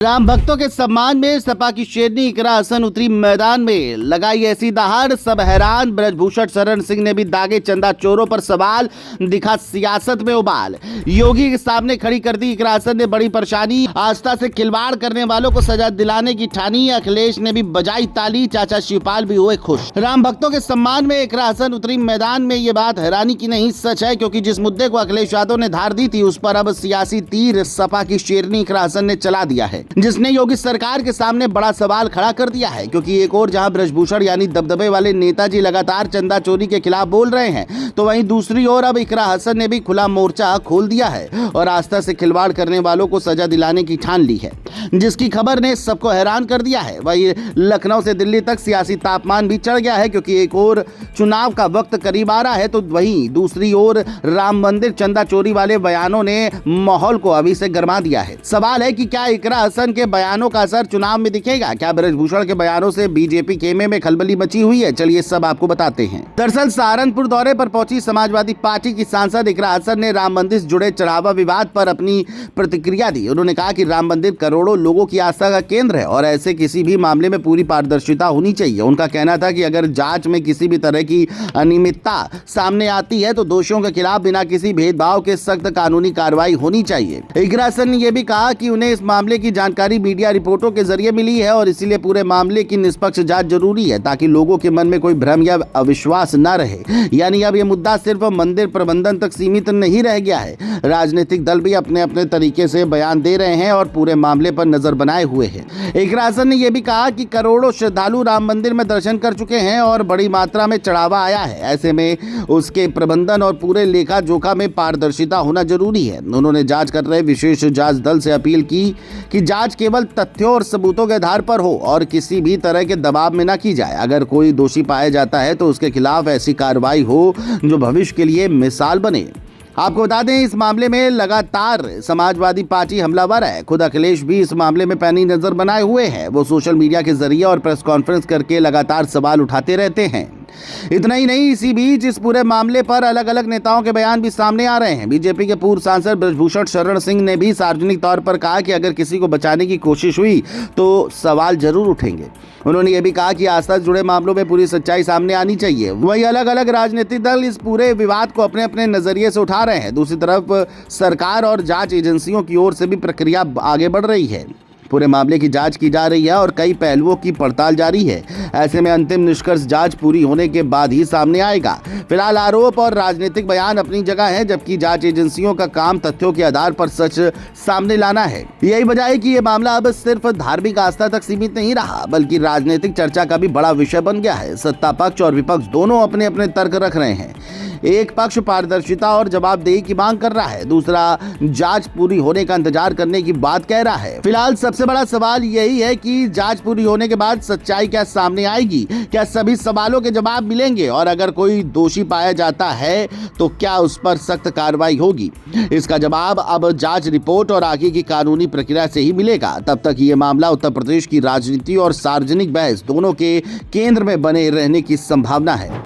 राम भक्तों के सम्मान में सपा की शेरनी इकरा हसन उतरी मैदान में, लगाई ऐसी दहाड़ सब हैरान। ब्रजभूषण शरण सिंह ने भी दागे चंदा चोरों पर सवाल, दिखा सियासत में उबाल। योगी के सामने खड़ी कर दी इकरा हसन ने बड़ी परेशानी, आस्था से खिलवाड़ करने वालों को सजा दिलाने की ठानी। अखिलेश ने भी बजाई ताली, चाचा शिवपाल भी हुए खुश। राम भक्तों के सम्मान में इकरा हसन उतरी मैदान में, ये बात हैरानी की नहीं सच है, क्योंकि जिस मुद्दे को अखिलेश यादव ने धार दी थी उस पर अब सियासी तीर सपा की शेरनी इकरा हसन ने चला दिया है, जिसने योगी सरकार के सामने बड़ा सवाल खड़ा कर दिया है। क्योंकि एक और जहां ब्रजभूषण यानी दबदबे वाले नेताजी लगातार चंदा चोरी के खिलाफ बोल रहे हैं, तो वहीं दूसरी ओर अब इकरा हसन ने भी खुला मोर्चा खोल दिया है और आस्था से खिलवाड़ करने वालों को सजा दिलाने की ठान ली है, जिसकी खबर ने सबको हैरान कर दिया है। वहीं लखनऊ से दिल्ली तक सियासी तापमान भी चढ़ गया है, क्योंकि एक और चुनाव का वक्त करीब आ रहा है, तो वहीं दूसरी ओर राम मंदिर चंदा चोरी वाले बयानों ने माहौल को अभी से गर्मा दिया है। सवाल है कि क्या इकरा हसन के बयानों का असर चुनाव में दिखेगा? क्या ब्रजभूषण के बयानों से बीजेपी खेमे में खलबली मची हुई है? चलिए सब आपको बताते हैं। दरअसल सहारनपुर दौरे पर पहुंची समाजवादी पार्टी की सांसद इकरा हसन ने राम मंदिर से जुड़े चढ़ावा विवाद पर अपनी प्रतिक्रिया दी। उन्होंने कहा कि राम मंदिर करोड़ों लोगों की आस्था का केंद्र है और ऐसे किसी भी मामले में पूरी पारदर्शिता होनी चाहिए। उनका कहना था कि अगर जांच में किसी भी तरह की अनियमितता सामने आती है तो दोषियों के खिलाफ बिना किसी भेदभाव के सख्त कानूनी कार्रवाई होनी चाहिए। इकरा हसन ने यह भी कहा कि उन्हें इस मामले की जानकारी मीडिया रिपोर्टों के जरिए मिली है और इसीलिए पूरे मामले की निष्पक्ष जांच जरूरी है, ताकि लोगों के मन में कोई भ्रम या अविश्वास न रहे। यानी अब यह मुद्दा सिर्फ मंदिर प्रबंधन तक सीमित नहीं रह गया है, राजनीतिक दल भी अपने अपने तरीके से बयान दे रहे हैं और पूरे मामले पर नजर बनाए हुए हैं। इकरा हसन ने यह भी कहा कि करोड़ों श्रद्धालु राम मंदिर में दर्शन कर चुके हैं और बड़ी मात्रा में चढ़ावा आया है, ऐसे में उसके प्रबंधन और पूरे लेखा जोखा में पारदर्शिता होना जरूरी है। उन्होंने जांच कर रहे विशेष जांच दल से अपील की कि जांच केवल तथ्यों और सबूतों के आधार पर हो और किसी भी तरह के दबाव में न की जाए। अगर कोई दोषी पाया जाता है तो उसके खिलाफ ऐसी कार्रवाई हो जो भविष्य के लिए मिसाल बने। आपको बता दें, इस मामले में लगातार समाजवादी पार्टी हमलावर है। खुद अखिलेश भी इस मामले में पैनी नजर बनाए हुए हैं। वो सोशल मीडिया के जरिए और प्रेस कॉन्फ्रेंस करके लगातार सवाल उठाते रहते हैं। इतना ही नहीं, इसी बीच इस पूरे मामले पर अलग अलग नेताओं के बयान भी सामने आ रहे हैं। बीजेपी के पूर्व सांसद ब्रजभूषण शरण सिंह ने भी सार्वजनिक तौर पर कहा कि अगर किसी को बचाने की कोशिश हुई तो सवाल जरूर उठेंगे। उन्होंने ये भी कहा कि आस्था से जुड़े मामलों में पूरी सच्चाई सामने आनी चाहिए। वहीं अलग अलग राजनीतिक दल इस पूरे विवाद को अपने अपने नजरिए से उठा रहे हैं। दूसरी तरफ सरकार और जांच एजेंसियों की ओर से भी प्रक्रिया आगे बढ़ रही है। पूरे मामले की जांच की जा रही है और कई पहलुओं की पड़ताल जारी है। ऐसे में अंतिम निष्कर्ष जांच पूरी होने के बाद ही सामने आएगा। फिलहाल आरोप और राजनीतिक बयान अपनी जगह है, जबकि जांच एजेंसियों का काम तथ्यों के आधार पर सच सामने लाना है। यही वजह है कि ये मामला अब सिर्फ धार्मिक आस्था तक सीमित नहीं रहा, बल्कि राजनीतिक चर्चा का भी बड़ा विषय बन गया है। सत्ता पक्ष और विपक्ष दोनों अपने अपने तर्क रख रहे हैं। एक पक्ष पारदर्शिता और जवाबदेही की मांग कर रहा है, दूसरा जांच पूरी होने का इंतजार करने की बात कह रहा है। फिलहाल सबसे बड़ा सवाल यही है कि जांच पूरी होने के बाद सच्चाई क्या सामने आएगी? क्या सभी सवालों के जवाब मिलेंगे? और अगर कोई दोषी पाया जाता है तो क्या उस पर सख्त कार्रवाई होगी? इसका जवाब अब जांच रिपोर्ट और आगे की कानूनी प्रक्रिया से ही मिलेगा। तब तक ये मामला उत्तर प्रदेश की राजनीति और सार्वजनिक बहस दोनों के केंद्र में बने रहने की संभावना है।